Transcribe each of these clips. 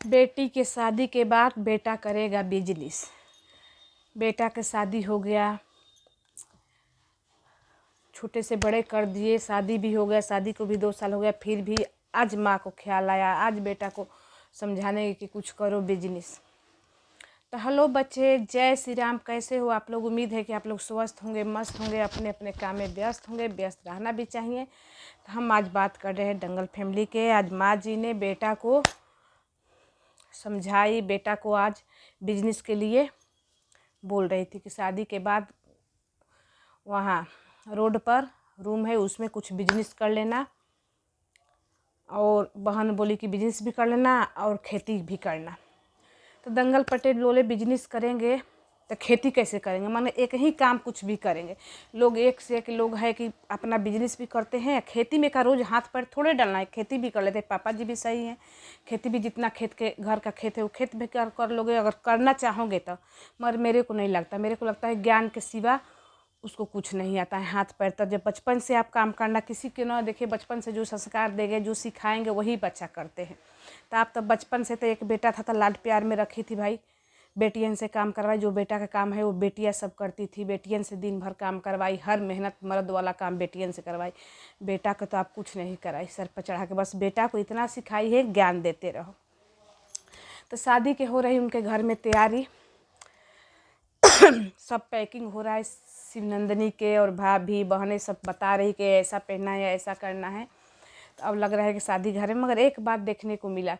बेटी के शादी के बाद बेटा करेगा बिजनेस। बेटा के शादी हो गया, छोटे से बड़े कर दिए, शादी भी हो गया, शादी को भी 2 साल हो गया, फिर भी आज माँ को ख्याल आया, आज बेटा को समझाने कि कुछ करो बिजनेस। तो हेलो बच्चे, जय श्री राम। कैसे हो आप लोग? उम्मीद है कि आप लोग स्वस्थ होंगे, मस्त होंगे, अपने अपने काम में व्यस्त होंगे। व्यस्त रहना भी चाहिए। तो हम आज बात कर रहे हैं दंगल फैमिली के। आज माँ जी ने बेटा को समझाई, बेटा को आज बिजनेस के लिए बोल रही थी कि शादी के बाद वहाँ रोड पर रूम है, उसमें कुछ बिजनेस कर लेना। और बहन बोली कि बिजनेस भी कर लेना और खेती भी करना। तो दंगल पटेल बोले बिजनेस करेंगे तो खेती कैसे करेंगे? माने एक ही काम कुछ भी करेंगे। लोग एक से एक लोग है कि अपना बिजनेस भी करते हैं, खेती में का रोज़ हाथ पैर थोड़े डालना है, खेती भी कर लेते हैं। पापा जी भी सही हैं, खेती भी जितना खेत के घर का खेत है वो खेत भी कर लोगे अगर करना चाहोगे तो। मगर मेरे को नहीं लगता, मेरे को लगता है ज्ञान के सिवा उसको कुछ नहीं आता है। हाथ पैर तब जब बचपन से आप काम करना, किसी के ना देखिए, बचपन से जो संस्कार देंगे, जो सिखाएंगे वही बच्चा करते हैं। तो आप तब बचपन से तो एक बेटा था तो लाड प्यार में रखी थी भाई, बेटियन से काम करवाई। जो बेटा का काम है वो बेटियां सब करती थी, बेटियन से दिन भर काम करवाई, हर मेहनत मर्द वाला काम बेटियन से करवाई। बेटा को तो आप कुछ नहीं कराई, सर पर चढ़ा के बस बेटा को इतना सिखाई है, ज्ञान देते रहो। तो शादी के हो रही उनके घर में तैयारी, सब पैकिंग हो रहा है। शिवनंदिनी के और भाभी बहनें सब बता रही कि ऐसा पहनना है, ऐसा करना है। तो अब लग रहा है कि शादी घर है। मगर एक बात देखने को मिला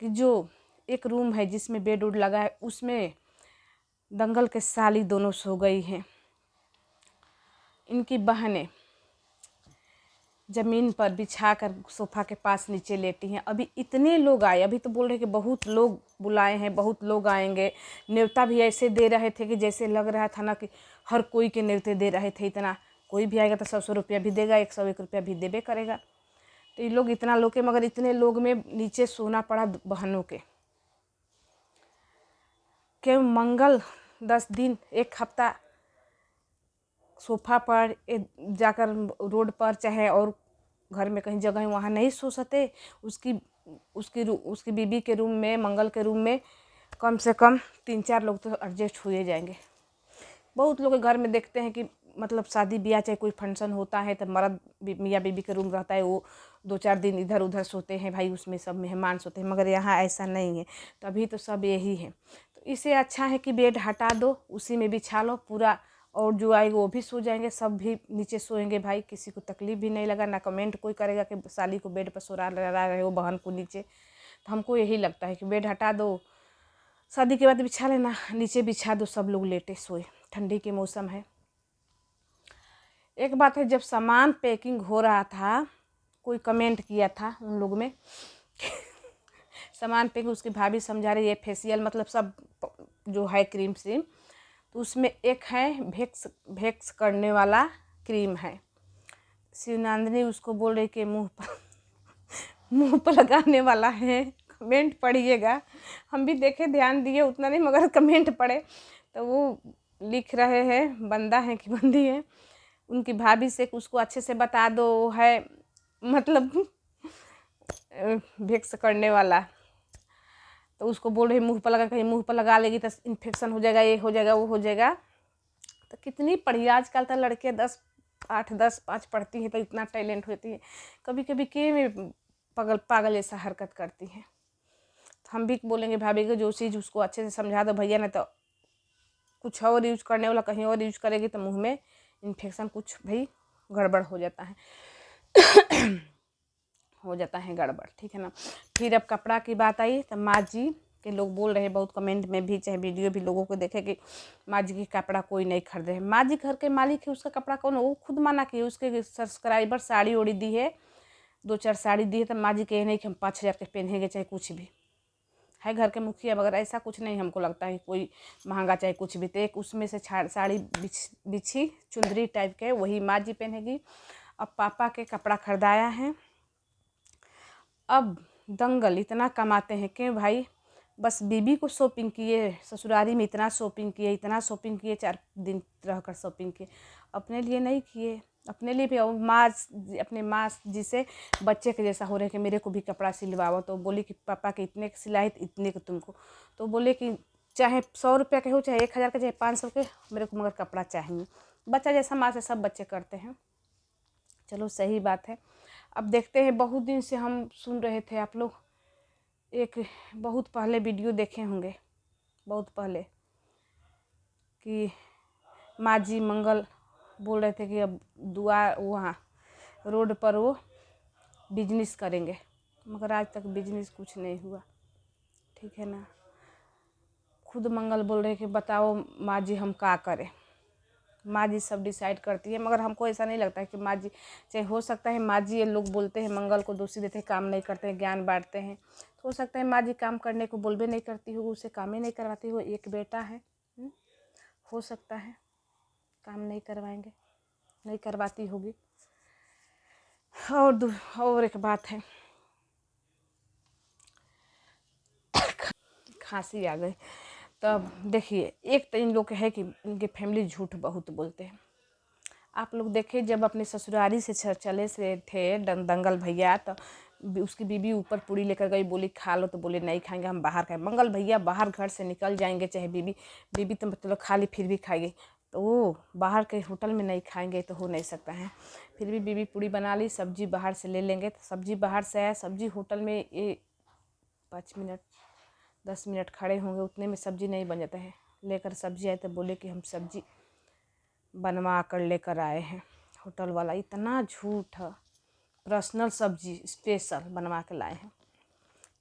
कि जो एक रूम है जिसमें बेड उड लगा है, उसमें दंगल के साली दोनों सो गई हैं। इनकी बहनें ज़मीन पर बिछा कर सोफ़ा के पास नीचे लेटी हैं। अभी इतने लोग आए, अभी तो बोल रहे कि बहुत लोग बुलाए हैं, बहुत लोग आएंगे। न्योता भी ऐसे दे रहे थे कि जैसे लग रहा था ना कि हर कोई के न्योते दे रहे थे। इतना कोई भी आएगा तो 100-100 रुपया भी देगा, 101 रुपया भी देबे करेगा। तो ये लोग इतना लोग के, मगर इतने लोग में नीचे सोना पड़ा बहनों के मंगल 10 दिन 1 हफ्ता सोफ़ा पर जाकर रोड पर चाहे और घर में कहीं जगह वहाँ नहीं सो सकते। उसकी बीबी के रूम में, मंगल के रूम में कम से कम 3-4 लोग तो एडजस्ट हुए जाएंगे। बहुत लोग घर में देखते हैं कि मतलब शादी ब्याह चाहे कोई फंक्शन होता है तो मर्द मियाँ बीबी के रूम रहता है, वो 2-4 दिन इधर उधर सोते हैं भाई, उसमें सब मेहमान सोते हैं। मगर यहाँ ऐसा नहीं है, तभी तो सब यही है। तो इससे अच्छा है कि बेड हटा दो, उसी में बिछा लो पूरा, और जो आएगा वो भी सो जाएंगे, सब भी नीचे सोएंगे भाई, किसी को तकलीफ भी नहीं लगा। ना कमेंट कोई करेगा कि साली को बेड पर सोरा रहे हो, बहन को नीचे। तो हमको यही लगता है कि बेड हटा दो, शादी के बाद बिछा लेना, नीचे बिछा दो, सब लोग लेटे सोए। ठंडी के मौसम है। एक बात है, जब सामान पैकिंग हो रहा था, कोई कमेंट किया था उन लोग में सामान पैकिंग, उसकी भाभी समझा रही है फेशियल मतलब सब जो है क्रीम श्रीम, तो उसमें एक है वैक्स करने वाला क्रीम है। शिवनंदिनी उसको बोल रही कि मुंह पर लगाने वाला है। कमेंट पढ़िएगा, हम भी देखे, ध्यान दिए उतना नहीं, मगर कमेंट पढ़े तो वो लिख रहे हैं, बंदा है कि बंदी है, उनकी भाभी से उसको अच्छे से बता दो है मतलब वैक्स करने वाला। तो उसको बोल रही मुंह पर लगा, कहीं मुंह पर लगा लेगी तो इन्फेक्शन हो जाएगा, ये हो जाएगा, वो हो जाएगा। तो कितनी पढ़ी आजकल तो लड़कियाँ 8-10-5 पढ़ती हैं तो इतना टैलेंट होती है। कभी कभी के में पागल ऐसा हरकत करती हैं। तो हम भी बोलेंगे भाभी को जो चीज़ उसको अच्छे से समझा दो भैया, नहीं तो कुछ और यूज करने वाला कहीं और यूज करेगी तो मुंह में इन्फेक्शन कुछ भाई गड़बड़ हो जाता है गड़बड़, ठीक है ना। फिर अब कपड़ा की बात आई तो माँ जी के लोग बोल रहे हैं बहुत कमेंट में भी, चाहे वीडियो भी लोगों को देखे कि माँ जी की कपड़ा कोई नहीं खरीदे है। माँ जी घर के मालिक है, उसका कपड़ा कौन, वो खुद माना कि उसके सब्सक्राइबर साड़ी ओड़ी दी है, 2-4 साड़ी दी है। तो माँ जी कहे नहीं कि हम 5,000 के पहनेंगे चाहे कुछ भी है, घर के मुखिया। मगर ऐसा कुछ नहीं हमको लगता है कोई महंगा चाहे कुछ भी। तो एक उसमें से साड़ी बिछी चुंदरी टाइप के, वही माँ जी पहनेगी। अब पापा के कपड़ा खरीदाया है। अब दंगल इतना कमाते हैं कि भाई बस बीबी को शॉपिंग किए, ससुरारी में इतना शॉपिंग किए, 4 दिन रहकर शॉपिंग किए, अपने लिए नहीं किए। अपने लिए भी, और माँ अपने माँ जी से बच्चे के जैसा हो रहे कि मेरे को भी कपड़ा सिलवाओ। तो बोली कि पापा के इतने के सिलाई इतने के तुमको। तो बोले कि चाहे 100 रुपया के हो, चाहे 1000 के, चाहे 500 के, मेरे को मगर कपड़ा चाहिए। बच्चा जैसा माँ से सब बच्चे करते हैं। चलो सही बात है। अब देखते हैं, बहुत दिन से हम सुन रहे थे, आप लोग एक बहुत पहले वीडियो देखे होंगे, बहुत पहले, कि माँ जी मंगल बोल रहे थे कि अब दुआ वहाँ रोड पर वो बिजनेस करेंगे, मगर आज तक बिजनेस कुछ नहीं हुआ। ठीक है ना। खुद मंगल बोल रहे कि बताओ माँ जी हम क्या करें। माँ जी सब डिसाइड करती है, मगर हमको ऐसा नहीं लगता है कि माँ जी, चाहे हो सकता है माँ जी, ये लोग बोलते हैं मंगल को दोषी देते हैं, काम नहीं करते हैं, ज्ञान बांटते हैं, तो हो सकता है माँ जी काम करने को बोलबे नहीं करती हो, उसे काम ही नहीं करवाती हो। एक बेटा है, हो सकता है काम नहीं करवाएंगे, नहीं करवाती होगी। और एक बात है, खांसी आ गई। तब देखिए, एक तो इन लोग के है कि इनके फैमिली झूठ बहुत बोलते हैं। आप लोग देखिए, जब अपने ससुरारी से चले से थे दंगल भैया, तो उसकी बीबी ऊपर पूड़ी लेकर गई, बोली खा लो, तो बोले नहीं खाएंगे, हम बाहर खाएं। मंगल भैया बाहर घर से निकल जाएंगे, चाहे बीबी तो मतलब खा ली फिर भी खाएगी, तो वो बाहर के होटल में नहीं खाएंगे तो हो नहीं सकता है। फिर भी बीबी पूड़ी बना ली, सब्जी बाहर से ले लेंगे, तो सब्जी बाहर से आया, सब्जी होटल में ये 5 मिनट 10 मिनट खड़े होंगे, उतने में सब्जी नहीं बन जाता है। लेकर सब्जी आए तो बोले कि हम सब्जी बनवा कर लेकर आए हैं। होटल वाला इतना झूठ है, पर्सनल सब्जी स्पेशल बनवा के लाए हैं,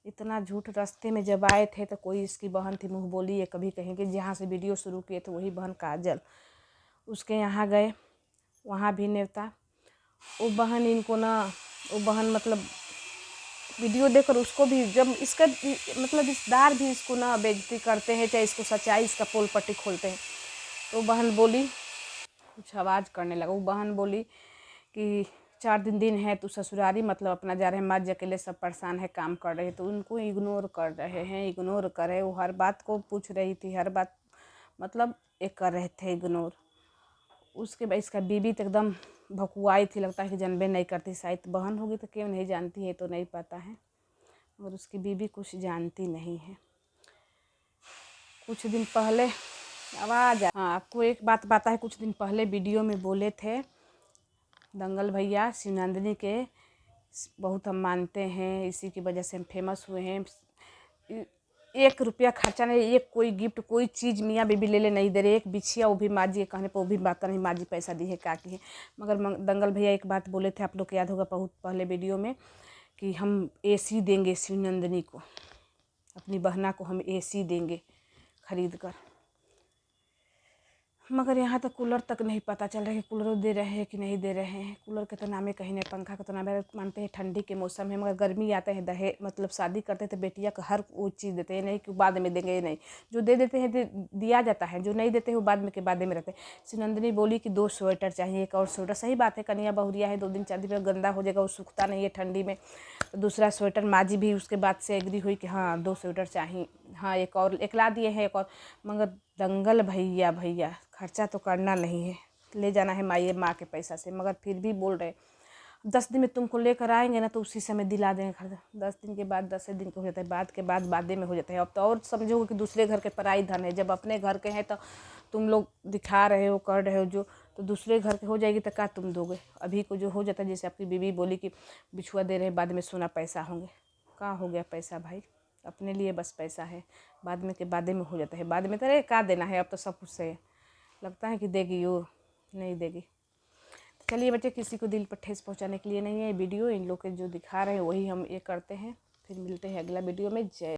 इतना झूठ। रास्ते में जब आए थे तो कोई इसकी बहन थी, मुँह बोली है, कभी कहेंगे जहाँ से वीडियो शुरू किए थे वही बहन काजल, उसके यहाँ गए, वहाँ भी न्योता। वो बहन इनको ना, वो बहन मतलब वीडियो देखकर उसको भी, जब इसका मतलब रिश्तेदार भी इसको ना बेइज्जती करते हैं, चाहे इसको सच्चाई इसका पोल पट्टी खोलते हैं, तो बहन बोली, कुछ आवाज़ करने लगा। वो बहन बोली कि 4 दिन है तो ससुरारी मतलब अपना जा रहे हैं, माँ जी अकेले सब परेशान है, काम कर रहे हैं, तो उनको इग्नोर कर रहे हैं, इग्नोर कर रहे। वो हर बात को पूछ रही थी, हर बात मतलब एक कर रहे थे इग्नोर। उसके बाद इसका बीबी तो एकदम भकुआई थी, लगता है कि जानबे नहीं करती, शायद बहन होगी तो क्यों नहीं जानती है तो नहीं पता है, और उसकी बीबी कुछ जानती नहीं है। कुछ दिन पहले हाँ, आपको एक बात पता है, कुछ दिन पहले वीडियो में बोले थे दंगल भैया, शिवनंदिनी के बहुत हम मानते हैं, इसी की वजह से हम फेमस हुए हैं। 1 रुपया खर्चा नहीं, एक कोई गिफ्ट कोई चीज़ मियाँ बीबी ले नहीं दे रहे, एक बिछिया वो भी माँ जी के कहने पर, वो भी बात नहीं माँ जी पैसा दी है क्या की है। मगर दंगल भैया एक बात बोले थे, आप लोग को याद होगा बहुत पहले वीडियो में, कि हम AC देंगे शिवनंदिनी को, अपनी बहना को हम AC देंगे खरीद कर। मगर यहाँ तो कूलर तक नहीं पता चल रहा है कि कूलर दे रहे हैं कि नहीं दे रहे हैं। कूलर के तो नामे कहीं नहीं, पंखा का तो नाम है, मानते हैं ठंडी के मौसम है, मगर गर्मी आते हैं दहेज मतलब शादी करते हैं तो बेटिया को हर वो चीज़ देते हैं, नहीं कि बाद में देंगे, नहीं, जो दे देते हैं दिया जाता है, जो नहीं देते हैं वो बाद में के बाद में रहते हैं। शिवनंदिनी बोली कि 2 स्वेटर चाहिए, एक और स्वेटर। सही बात है, कन्या बहुरिया है, 2 दिन 4 दिन पर गंदा हो जाएगा, वो सूखता नहीं है ठंडी में। दूसरा स्वेटर माँ जी भी उसके बाद से एग्री हुई कि हाँ 2 स्वेटर चाहिए, हाँ एक और एक ला दिए हैं, एक और। मगर दंगल भैया खर्चा तो करना नहीं है, ले जाना है माँ के पैसा से, मगर फिर भी बोल रहे 10 दिन में तुमको लेकर आएंगे ना तो उसी समय दिला देंगे खर्चा। 10 दिन के बाद 10 दिन का हो जाता है, बाद के बाद बादे में हो जाता है। अब तो और समझोगे कि दूसरे घर के पराई धन है, जब अपने घर के हैं तो तुम लोग दिखा रहे हो, कर रहे हो जो, तो दूसरे घर के हो जाएगी तो क्या तुम दोगे। अभी को जो हो जाता है, जैसे आपकी बीवी बोली कि बिछुआ दे रहे हैं, बाद में सोना पैसा होंगे, कहाँ हो गया पैसा भाई, अपने लिए बस पैसा है, बाद में के बादे में हो जाता है। बाद में तो अरे क्या देना है, अब तो सब कुछ से लगता है कि देगी, वो नहीं देगी। चलिए बच्चे, किसी को दिल पर ठेस पहुंचाने के लिए नहीं है वीडियो, इन लोग के जो दिखा रहे हैं वही हम ये करते हैं। फिर मिलते हैं अगला वीडियो में। जय